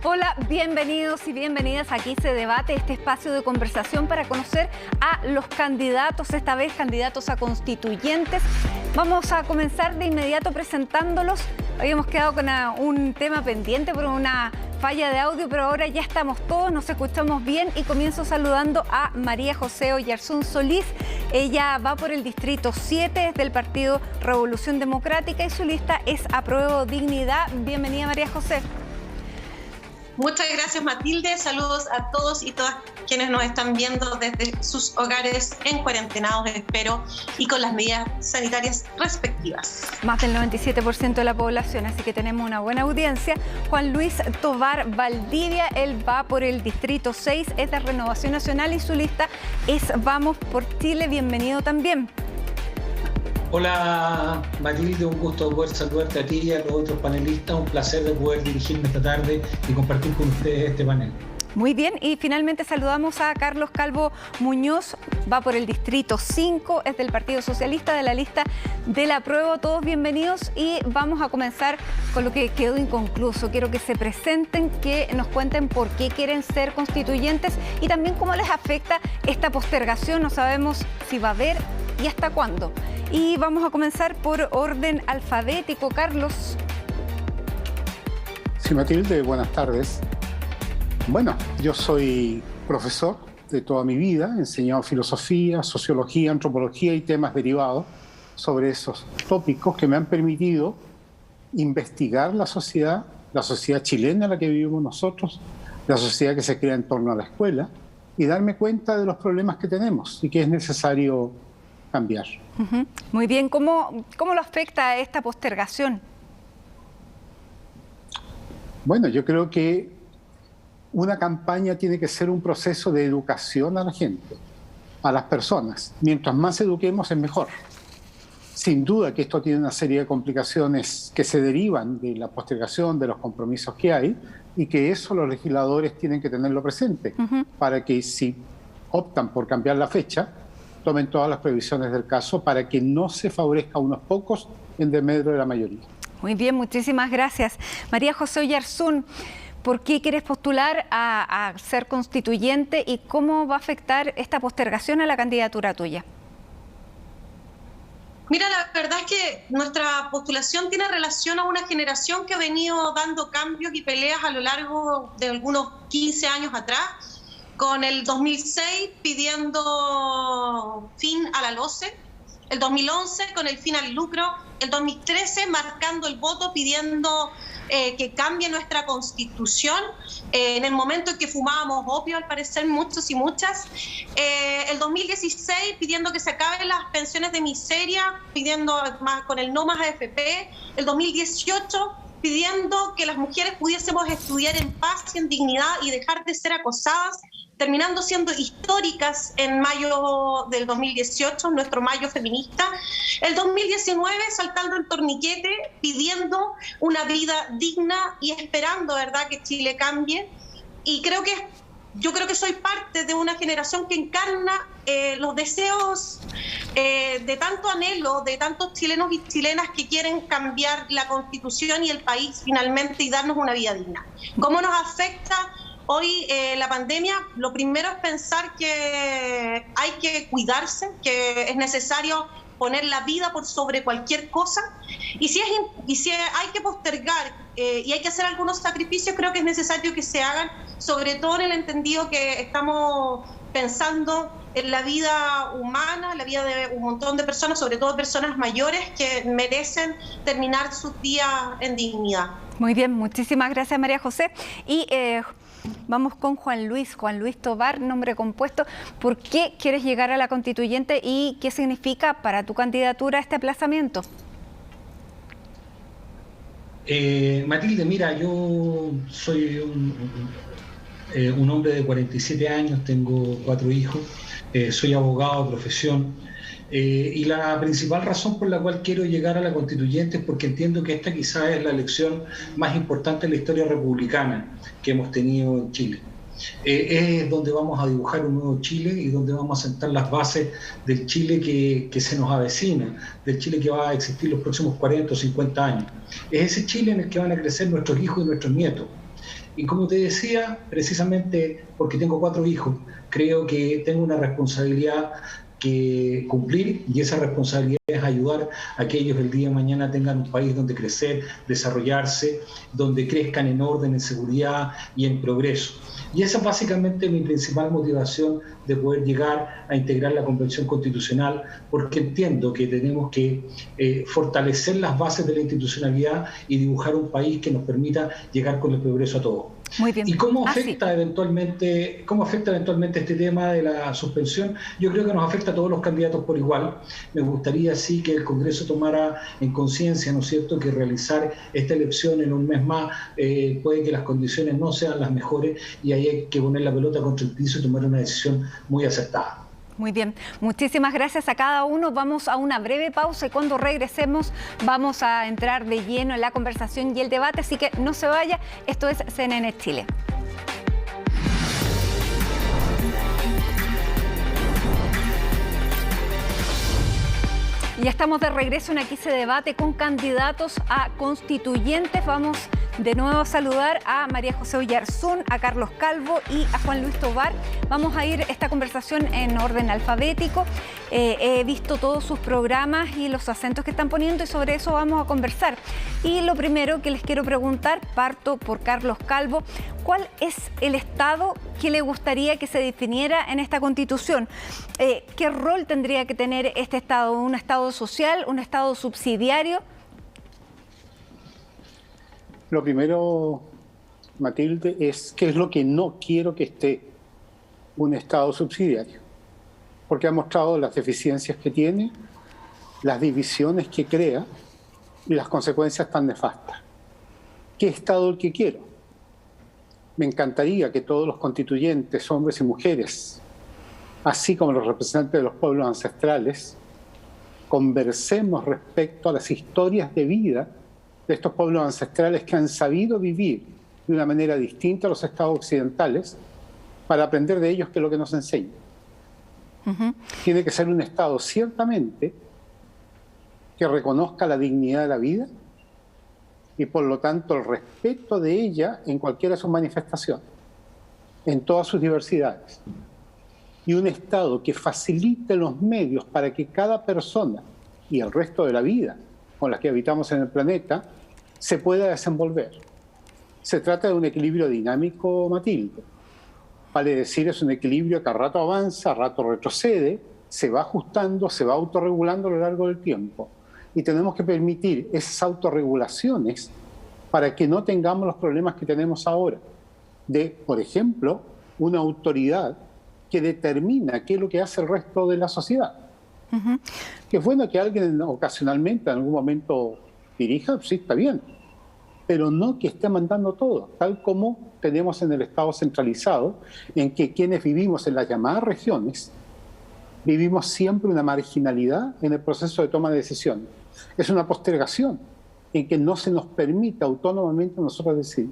Hola, bienvenidos y bienvenidas. Aquí se debate este espacio de conversación para conocer a los candidatos, esta vez candidatos a constituyentes. Vamos a comenzar de inmediato presentándolos. Habíamos quedado con un tema pendiente por una falla de audio, pero ahora ya estamos todos, nos escuchamos bien y comienzo saludando a María José Oyarzún Solís. Ella va por el distrito 7 del Partido Revolución Democrática y su lista es Apruebo Dignidad. Bienvenida, María José. Muchas gracias, Matilde. Saludos a todos y todas quienes nos están viendo desde sus hogares en cuarentenados, espero, y con las medidas sanitarias respectivas. Más del 97% de la población, así que tenemos una buena audiencia. Juan Luis Tovar Valdivia, él va por el distrito 6, es de Renovación Nacional y su lista es Vamos por Chile. Bienvenido también. Hola Matilde, un gusto poder saludarte a ti y a los otros panelistas, un placer de poder dirigirme esta tarde y compartir con ustedes este panel. Muy bien, y finalmente saludamos a Carlos Calvo Muñoz, va por el distrito 5, es del Partido Socialista, de la lista del Apruebo. Todos bienvenidos y vamos a comenzar con lo que quedó inconcluso. Quiero que se presenten, que nos cuenten por qué quieren ser constituyentes y también cómo les afecta esta postergación. No sabemos si va a haber y hasta cuándo. Y vamos a comenzar por orden alfabético. Carlos. Sí, Matilde, buenas tardes. Bueno, yo soy profesor de toda mi vida, he enseñado filosofía, sociología, antropología y temas derivados sobre esos tópicos que me han permitido investigar la sociedad chilena en la que vivimos nosotros, la sociedad que se crea en torno a la escuela y darme cuenta de los problemas que tenemos y que es necesario cambiar. Muy bien, ¿cómo lo afecta esta postergación? Bueno, yo creo que una campaña tiene que ser un proceso de educación a la gente, a las personas. Mientras más eduquemos es mejor. Sin duda que esto tiene una serie de complicaciones que se derivan de la postergación, de los compromisos que hay, y que eso los legisladores tienen que tenerlo presente, para que si optan por cambiar la fecha, tomen todas las previsiones del caso para que no se favorezca a unos pocos en desmedro de la mayoría. Muy bien, muchísimas gracias. María José Oyarzún, ¿por qué quieres postular a ser constituyente y cómo va a afectar esta postergación a la candidatura tuya? Mira, la verdad es que nuestra postulación tiene relación a una generación que ha venido dando cambios y peleas a lo largo de algunos 15 años atrás, con el 2006 pidiendo fin a la LOCE, el 2011 con el fin al lucro, el 2013 marcando el voto pidiendo que cambie nuestra constitución, en el momento en que fumábamos opio, al parecer muchos y muchas, el 2016 pidiendo que se acaben las pensiones de miseria, pidiendo más, con el no más AFP, el 2018 pidiendo que las mujeres pudiésemos estudiar en paz y en dignidad y dejar de ser acosadas, terminando siendo históricas en mayo del 2018, nuestro mayo feminista. El 2019 saltando el torniquete, pidiendo una vida digna y esperando, ¿verdad?, que Chile cambie. Y yo creo que soy parte de una generación que encarna los deseos de tanto anhelo, de tantos chilenos y chilenas que quieren cambiar la Constitución y el país finalmente y darnos una vida digna. ¿Cómo nos afecta hoy la pandemia? Lo primero es pensar que hay que cuidarse, que es necesario poner la vida por sobre cualquier cosa, y si hay que postergar y hay que hacer algunos sacrificios, creo que es necesario que se hagan, sobre todo en el entendido que estamos pensando en la vida humana, la vida de un montón de personas, sobre todo personas mayores que merecen terminar sus días en dignidad. Muy bien, muchísimas gracias, María José. Y vamos con Juan Luis Tovar, nombre compuesto. ¿Por qué quieres llegar a la constituyente y qué significa para tu candidatura este aplazamiento? Matilde, mira, yo soy un hombre de 47 años, tengo 4 hijos, soy abogado de profesión. Y la principal razón por la cual quiero llegar a la constituyente es porque entiendo que esta quizás es la elección más importante en la historia republicana que hemos tenido en Chile. Es donde vamos a dibujar un nuevo Chile y donde vamos a sentar las bases del Chile que se nos avecina, del Chile que va a existir los próximos 40 o 50 años. Es ese Chile en el que van a crecer nuestros hijos y nuestros nietos. Y como te decía, precisamente porque tengo 4 hijos, creo que tengo una responsabilidad que cumplir, y esa responsabilidad es ayudar a que ellos el día de mañana tengan un país donde crecer, desarrollarse, donde crezcan en orden, en seguridad y en progreso. Y esa es básicamente mi principal motivación de poder llegar a integrar la Convención Constitucional, porque entiendo que tenemos que fortalecer las bases de la institucionalidad y dibujar un país que nos permita llegar con el progreso a todos. Muy bien. ¿Y cómo afecta eventualmente este tema de la suspensión? Yo creo que nos afecta a todos los candidatos por igual. Me gustaría sí que el Congreso tomara en conciencia, ¿no es cierto?, que realizar esta elección en un mes más puede que las condiciones no sean las mejores, y ahí hay que poner la pelota contra el piso y tomar una decisión muy acertada. Muy bien, muchísimas gracias a cada uno. Vamos a una breve pausa y cuando regresemos vamos a entrar de lleno en la conversación y el debate, así que no se vaya. Esto es CNN Chile. Ya estamos de regreso en Aquí se debate con candidatos a constituyentes. Vamos de nuevo a saludar a María José Oyarzún, a Carlos Calvo y a Juan Luis Tovar. Vamos a ir esta conversación en orden alfabético. He visto todos sus programas y los acentos que están poniendo y sobre eso vamos a conversar. Y lo primero que les quiero preguntar, parto por Carlos Calvo, ¿cuál es el Estado que le gustaría que se definiera en esta Constitución? ¿Qué rol tendría que tener este Estado? ¿Un Estado social? ¿Un Estado subsidiario? Lo primero, Matilde, es qué es lo que no quiero que esté: un Estado subsidiario, porque ha mostrado las deficiencias que tiene, las divisiones que crea y las consecuencias tan nefastas. ¿Qué Estado el que quiero? Me encantaría que todos los constituyentes, hombres y mujeres, así como los representantes de los pueblos ancestrales, conversemos respecto a las historias de vida de estos pueblos ancestrales que han sabido vivir de una manera distinta a los estados occidentales, para aprender de ellos qué es lo que nos enseña. Tiene que ser un Estado, ciertamente, que reconozca la dignidad de la vida y, por lo tanto, el respeto de ella en cualquiera de sus manifestaciones, en todas sus diversidades. Y un Estado que facilite los medios para que cada persona y el resto de la vida con la que habitamos en el planeta se pueda desenvolver. Se trata de un equilibrio dinámico, Matilde. Vale decir, es un equilibrio que a rato avanza, a rato retrocede, se va ajustando, se va autorregulando a lo largo del tiempo. Y tenemos que permitir esas autorregulaciones para que no tengamos los problemas que tenemos ahora. De, por ejemplo, una autoridad que determina qué es lo que hace el resto de la sociedad. Que es bueno que alguien ocasionalmente, en algún momento, dirija, sí, está bien, pero no que esté mandando todo, tal como tenemos en el Estado centralizado, en que quienes vivimos en las llamadas regiones, vivimos siempre una marginalidad en el proceso de toma de decisiones. Es una postergación en que no se nos permite autónomamente a nosotros decidir.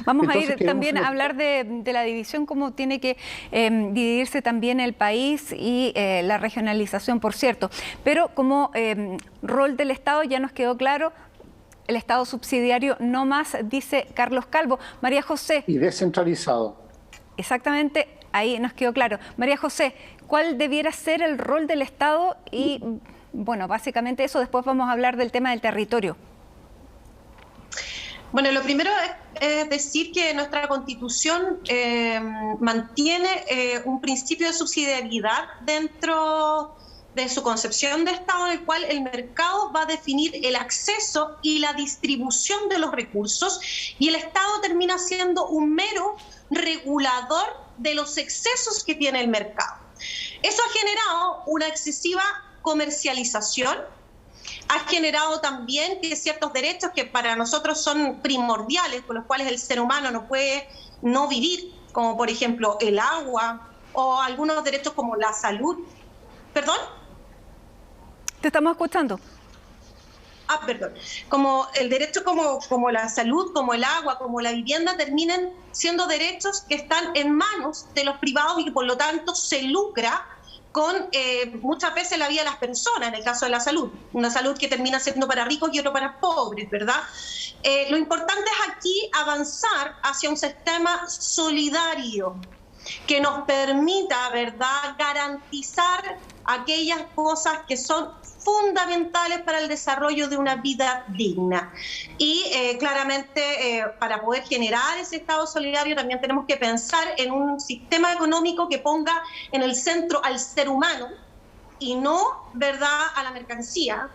Vamos a ir también a hablar de la división, cómo tiene que dividirse también el país y la regionalización, por cierto. Pero como rol del Estado ya nos quedó claro, el Estado subsidiario no más, dice Carlos Calvo. María José. Y descentralizado. Exactamente, ahí nos quedó claro. María José, ¿cuál debiera ser el rol del Estado? Y bueno, básicamente eso, después vamos a hablar del tema del territorio. Bueno, lo primero es decir que nuestra Constitución mantiene un principio de subsidiariedad dentro de su concepción de Estado, en el cual el mercado va a definir el acceso y la distribución de los recursos, y el Estado termina siendo un mero regulador de los excesos que tiene el mercado. Eso ha generado una excesiva comercialización, ha generado también que ciertos derechos que para nosotros son primordiales, con los cuales el ser humano no puede no vivir, como por ejemplo el agua o algunos derechos como la salud. ¿Perdón? Te estamos escuchando. Perdón. Como el derecho como la salud, como el agua, como la vivienda, terminan siendo derechos que están en manos de los privados y que por lo tanto se lucra con muchas veces la vida de las personas, en el caso de la salud. Una salud que termina siendo para ricos y otro para pobres, ¿verdad? Lo importante es aquí avanzar hacia un sistema solidario que nos permita, ¿verdad?, garantizar aquellas cosas que son fundamentales para el desarrollo de una vida digna. Y claramente para poder generar ese Estado solidario también tenemos que pensar en un sistema económico que ponga en el centro al ser humano y no, ¿verdad?, a la mercancía.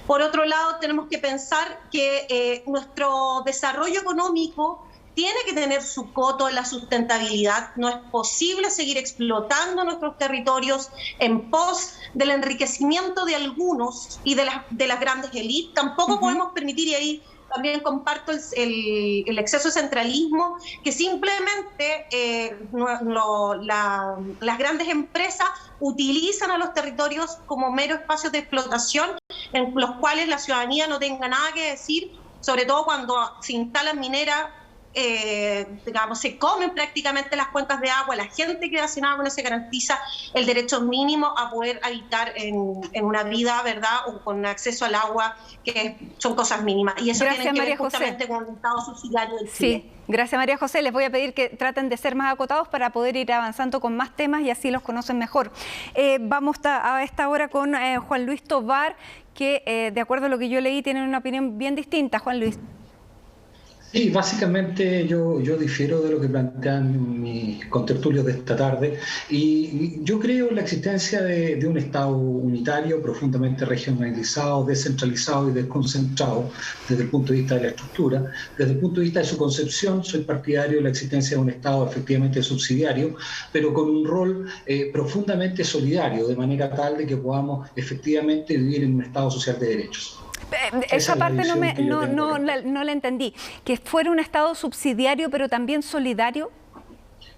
Por otro lado, tenemos que pensar que nuestro desarrollo económico tiene que tener su coto en la sustentabilidad. No es posible seguir explotando nuestros territorios en pos del enriquecimiento de algunos y de las grandes élites. Tampoco podemos permitir, y ahí también comparto el exceso de centralismo, que simplemente las grandes empresas utilizan a los territorios como meros espacios de explotación en los cuales la ciudadanía no tenga nada que decir, sobre todo cuando se instalan mineras. Digamos, se comen prácticamente las cuencas de agua, la gente queda sin agua, no se garantiza el derecho mínimo a poder habitar en una vida, ¿verdad?, o con acceso al agua, que son cosas mínimas. Y eso tiene que ver justamente con el Estado subsidiario del Chile. Sí, gracias María José. Les voy a pedir que traten de ser más acotados para poder ir avanzando con más temas y así los conocen mejor. Vamos a esta hora con Juan Luis Tovar, que de acuerdo a lo que yo leí tienen una opinión bien distinta. Juan Luis. Sí, básicamente yo difiero de lo que plantean mis contertulios de esta tarde y yo creo en la existencia de un Estado unitario, profundamente regionalizado, descentralizado y desconcentrado desde el punto de vista de la estructura. Desde el punto de vista de su concepción, soy partidario de la existencia de un Estado efectivamente subsidiario, pero con un rol profundamente solidario, de manera tal de que podamos efectivamente vivir en un Estado social de derechos. Esa parte no la entendí. ¿Que fuera un Estado subsidiario pero también solidario?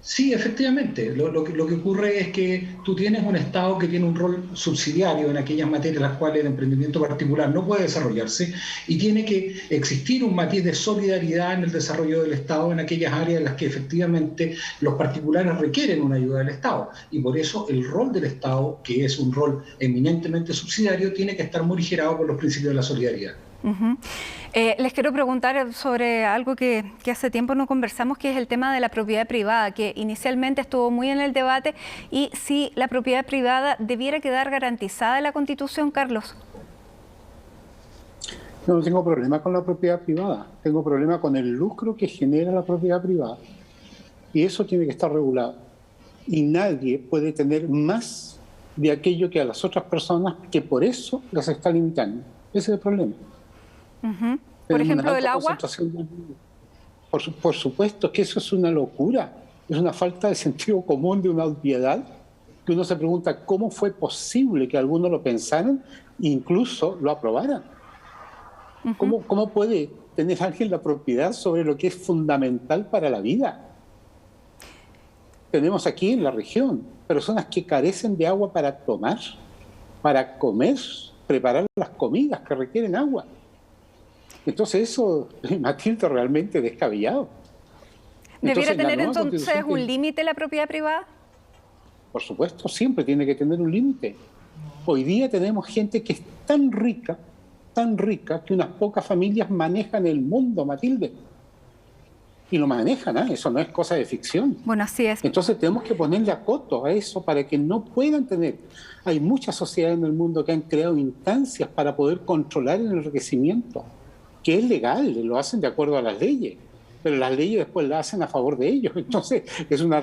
Sí, efectivamente. Lo que ocurre es que tú tienes un Estado que tiene un rol subsidiario en aquellas materias en las cuales el emprendimiento particular no puede desarrollarse y tiene que existir un matiz de solidaridad en el desarrollo del Estado en aquellas áreas en las que efectivamente los particulares requieren una ayuda del Estado. Y por eso el rol del Estado, que es un rol eminentemente subsidiario, tiene que estar morigerado por los principios de la solidaridad. Les quiero preguntar sobre algo que hace tiempo no conversamos, que es el tema de la propiedad privada, que inicialmente estuvo muy en el debate, y si la propiedad privada debiera quedar garantizada en la Constitución, Carlos. Yo no tengo problema con la propiedad privada, tengo problema con el lucro que genera la propiedad privada. Y eso tiene que estar regulado. Y nadie puede tener más de aquello que a las otras personas, que por eso las está limitando. Ese es el problema. Por ejemplo, el agua. Por supuesto que eso es una locura, es una falta de sentido común, de una obviedad, que uno se pregunta cómo fue posible que algunos lo pensaran e incluso lo aprobaran. ¿Cómo puede tener alguien la propiedad sobre lo que es fundamental para la vida? Tenemos aquí en la región personas que carecen de agua para tomar, para comer, preparar las comidas que requieren agua. Entonces eso me tilda realmente descabellado. ¿Debiera tener entonces un límite la propiedad privada? Por supuesto, siempre tiene que tener un límite. Hoy día tenemos gente que es tan rica, que unas pocas familias manejan el mundo, Matilde. Y lo manejan, eso no es cosa de ficción. Bueno, así es. Entonces tenemos que ponerle acoto a eso para que no puedan tener. Hay muchas sociedades en el mundo que han creado instancias para poder controlar el enriquecimiento, que es legal, lo hacen de acuerdo a las leyes, pero las leyes después las hacen a favor de ellos. Entonces es una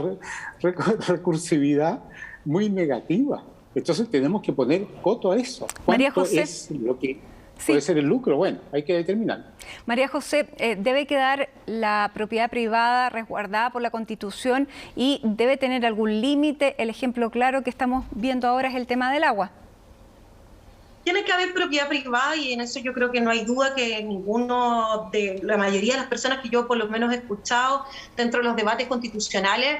recursividad muy negativa. Entonces tenemos que poner coto a eso. María José, es lo que puede ser el lucro? Bueno, hay que determinar. María José, ¿debe quedar la propiedad privada resguardada por la Constitución y debe tener algún límite? El ejemplo claro que estamos viendo ahora es el tema del agua. Tiene que haber propiedad privada y en eso yo creo que no hay duda que ninguno de la mayoría de las personas que yo por lo menos he escuchado dentro de los debates constitucionales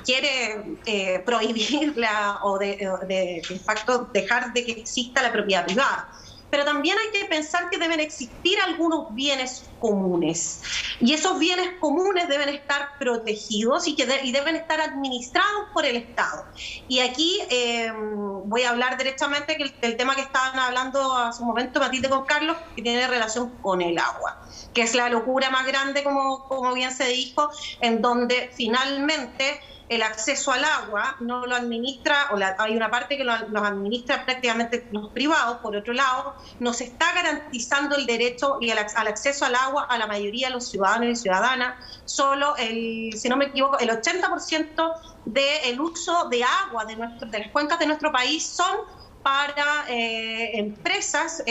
quiere prohibirla o de facto dejar de que exista la propiedad privada. pero también hay que pensar que deben existir algunos bienes comunes. Y esos bienes comunes deben estar protegidos y deben estar administrados por el Estado. Y aquí voy a hablar directamente del tema que estaban hablando hace un momento Matilde con Carlos, que tiene relación con el agua, que es la locura más grande, como bien se dijo, en donde finalmente el acceso al agua no lo administra, hay una parte que lo administra prácticamente los privados. Por otro lado, no se está garantizando el derecho y al acceso al agua a la mayoría de los ciudadanos y ciudadanas. Solo, si no me equivoco, el 80% del uso de agua de las cuencas de nuestro país son para empresas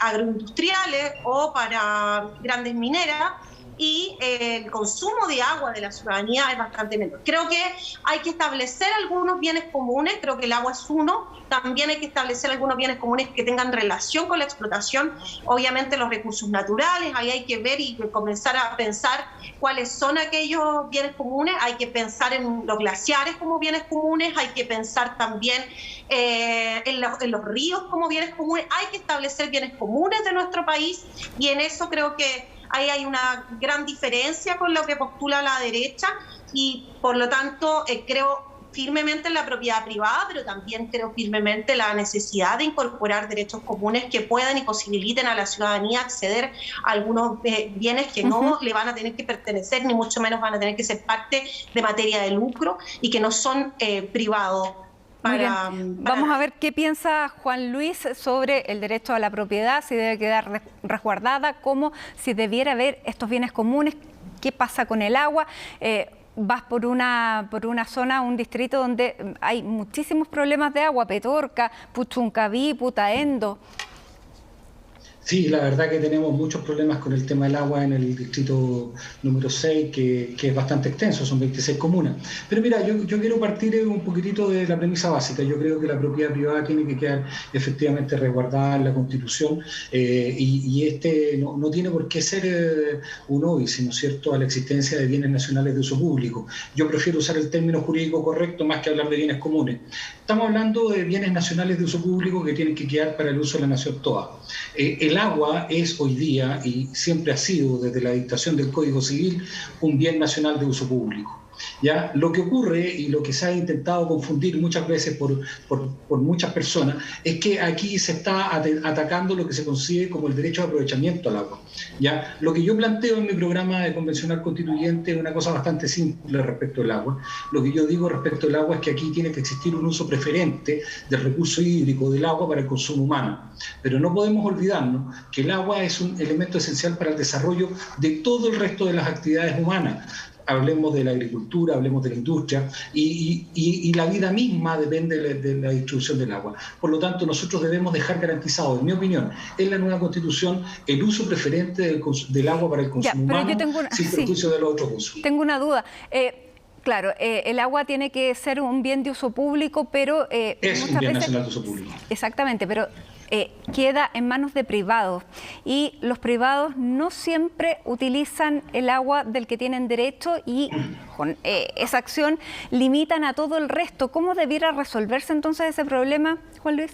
agroindustriales o para grandes mineras, y el consumo de agua de la ciudadanía es bastante menor. Creo que hay que establecer algunos bienes comunes, creo que el agua es uno. También hay que establecer algunos bienes comunes que tengan relación con la explotación, obviamente los recursos naturales. Ahí hay que ver y comenzar a pensar cuáles son aquellos bienes comunes. Hay que pensar en los glaciares como bienes comunes, hay que pensar también en los ríos como bienes comunes. Hay que establecer bienes comunes de nuestro país, y en eso creo que ahí hay una gran diferencia con lo que postula la derecha, y por lo tanto creo firmemente en la propiedad privada, pero también creo firmemente en la necesidad de incorporar derechos comunes que puedan y posibiliten a la ciudadanía acceder a algunos bienes que no le van a tener que pertenecer, ni mucho menos van a tener que ser parte de materia de lucro y que no son privados. Vamos a ver qué piensa Juan Luis sobre el derecho a la propiedad, si debe quedar resguardada, cómo, si debiera haber estos bienes comunes, qué pasa con el agua. Vas por una zona, un distrito donde hay muchísimos problemas de agua, Petorca, Puchuncaví, Putaendo. Sí, la verdad que tenemos muchos problemas con el tema del agua en el distrito número 6, que es bastante extenso, son 26 comunas. Pero mira, yo quiero partir un poquitito de la premisa básica. Yo creo que la propiedad privada tiene que quedar efectivamente resguardada en la Constitución, y no tiene por qué ser un óbice, ¿no es cierto?, a la existencia de bienes nacionales de uso público. Yo prefiero usar el término jurídico correcto más que hablar de bienes comunes. Estamos hablando de bienes nacionales de uso público que tienen que quedar para el uso de la nación toda. El agua es hoy día, y siempre ha sido desde la dictación del Código Civil, un bien nacional de uso público. ¿Ya? Lo que ocurre, y lo que se ha intentado confundir muchas veces por muchas personas, es que aquí se está atacando lo que se concibe como el derecho de aprovechamiento al agua. ¿Ya? Lo que yo planteo en mi programa de convencional constituyente es una cosa bastante simple respecto al agua. Lo que yo digo respecto al agua es que aquí tiene que existir un uso preferente del recurso hídrico del agua para el consumo humano. Pero no podemos olvidarnos que el agua es un elemento esencial para el desarrollo de todo el resto de las actividades humanas. Hablemos de la agricultura, hablemos de la industria, y la vida misma depende de la distribución del agua. Por lo tanto, nosotros debemos dejar garantizado, en mi opinión, en la nueva Constitución, el uso preferente del agua para el consumo humano, sin perjuicio de los otros usos. Tengo una duda. Claro, el agua tiene que ser un bien de uso público, pero es un bien nacional de uso público. Exactamente, pero queda en manos de privados, y los privados no siempre utilizan el agua del que tienen derecho, y con esa acción limitan a todo el resto. ¿Cómo debiera resolverse entonces ese problema, Juan Luis?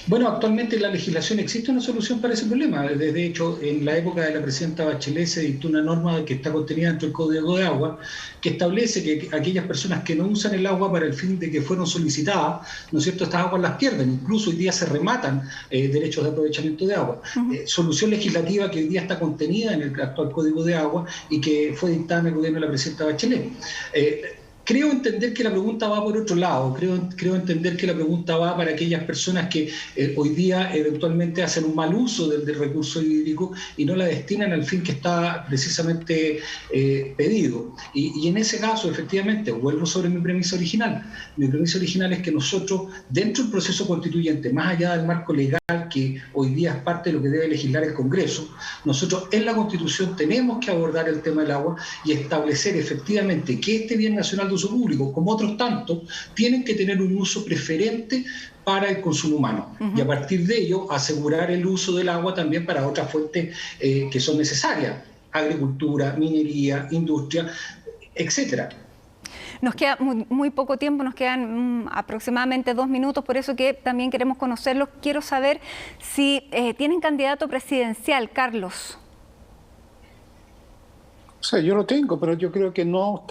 Bueno, actualmente en la legislación existe una solución para ese problema. De hecho, en la época de la presidenta Bachelet se dictó una norma que está contenida dentro del Código de Agua, que establece que aquellas personas que no usan el agua para el fin de que fueron solicitadas, ¿no es cierto?, estas aguas las pierden. Incluso hoy día se rematan derechos de aprovechamiento de agua. Solución legislativa que hoy día está contenida en el actual Código de Agua y que fue dictada en el gobierno de la presidenta Bachelet. Creo entender que la pregunta va por otro lado. Creo entender que la pregunta va para aquellas personas que hoy día eventualmente hacen un mal uso del recurso hídrico y no la destinan al fin que está precisamente pedido. Y en ese caso, efectivamente, vuelvo sobre mi premisa original. Mi premisa original es que nosotros, dentro del proceso constituyente, más allá del marco legal que hoy día es parte de lo que debe legislar el Congreso, nosotros en la Constitución tenemos que abordar el tema del agua y establecer efectivamente que este bien nacional de uso público, como otros tantos, tienen que tener un uso preferente para el consumo humano, y a partir de ello asegurar el uso del agua también para otras fuentes que son necesarias, agricultura, minería, industria, etcétera. Nos queda muy poco tiempo, nos quedan aproximadamente 2 minutos, por eso que también queremos conocerlos. Quiero saber si tienen candidato presidencial, Carlos. O sea, yo lo tengo, pero yo creo que no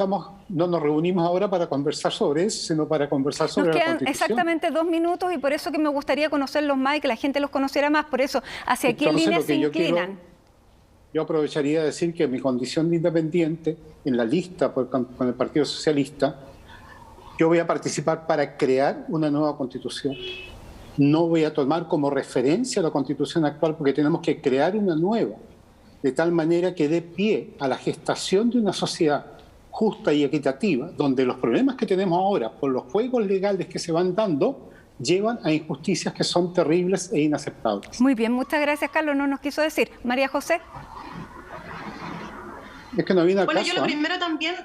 nos reunimos ahora para conversar sobre eso, sino para conversar sobre la Constitución. Nos quedan exactamente 2 minutos y por eso que me gustaría conocerlos más y que la gente los conociera más. Por eso, ¿hacia qué líneas se inclinan? Yo aprovecharía de decir que mi condición de independiente en la lista con el Partido Socialista, yo voy a participar para crear una nueva Constitución. No voy a tomar como referencia la Constitución actual porque tenemos que crear una nueva, de tal manera que dé pie a la gestación de una sociedad justa y equitativa, donde los problemas que tenemos ahora por los juegos legales que se van dando llevan a injusticias que son terribles e inaceptables. Muy bien, muchas gracias, Carlos. No nos quiso decir. María José. Es que no viene al Bueno, caso, yo lo primero también,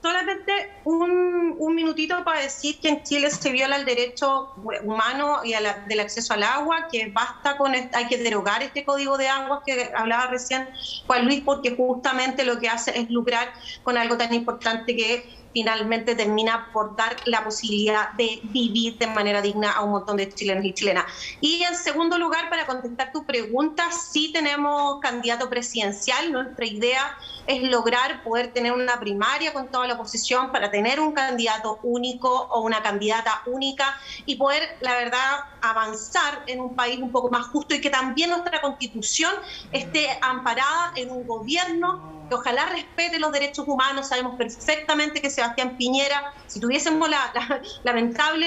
solamente un minutito para decir que en Chile se viola el derecho humano y del acceso al agua, que basta hay que derogar este código de aguas que hablaba recién Juan Luis, porque justamente lo que hace es lucrar con algo tan importante que finalmente termina por dar la posibilidad de vivir de manera digna a un montón de chilenos y chilenas. Y en segundo lugar, para contestar tu pregunta, sí tenemos candidato presidencial. Nuestra idea es lograr poder tener una primaria con toda la oposición para tener un candidato único o una candidata única y poder, la verdad, avanzar en un país un poco más justo y que también nuestra Constitución esté amparada en un gobierno que ojalá respete los derechos humanos. Sabemos perfectamente que Sebastián Piñera, si tuviésemos la lamentable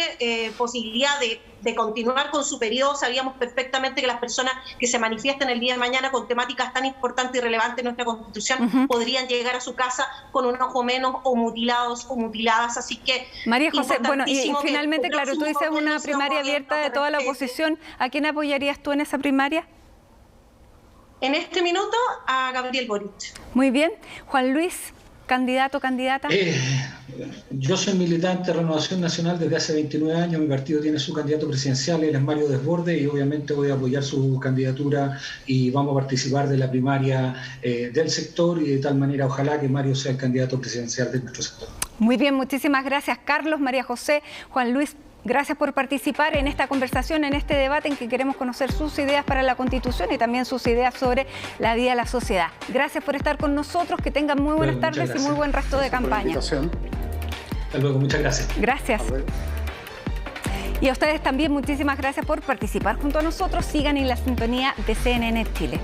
posibilidad de continuar con su periodo, sabíamos perfectamente que las personas que se manifiesten el día de mañana con temáticas tan importantes y relevantes en nuestra Constitución podrían llegar a su casa con un ojo menos o mutilados o mutiladas. Así que, María José, bueno, y finalmente, claro, tú dices una primaria abierta de toda la oposición. ¿A quién apoyarías tú en esa primaria? En este minuto, a Gabriel Boric. Muy bien. Juan Luis, candidato, candidata. Yo soy militante de Renovación Nacional desde hace 29 años. Mi partido tiene su candidato presidencial, él es Mario Desbordes, y obviamente voy a apoyar su candidatura y vamos a participar de la primaria del sector y de tal manera ojalá que Mario sea el candidato presidencial de nuestro sector. Muy bien, muchísimas gracias, Carlos, María José, Juan Luis. Gracias por participar en esta conversación, en este debate en que queremos conocer sus ideas para la Constitución y también sus ideas sobre la vida de la sociedad. Gracias por estar con nosotros, que tengan muy buenas tardes y muy buen resto de campaña. Hasta luego, muchas gracias. Gracias. Y a ustedes también muchísimas gracias por participar junto a nosotros. Sigan en la sintonía de CNN Chile.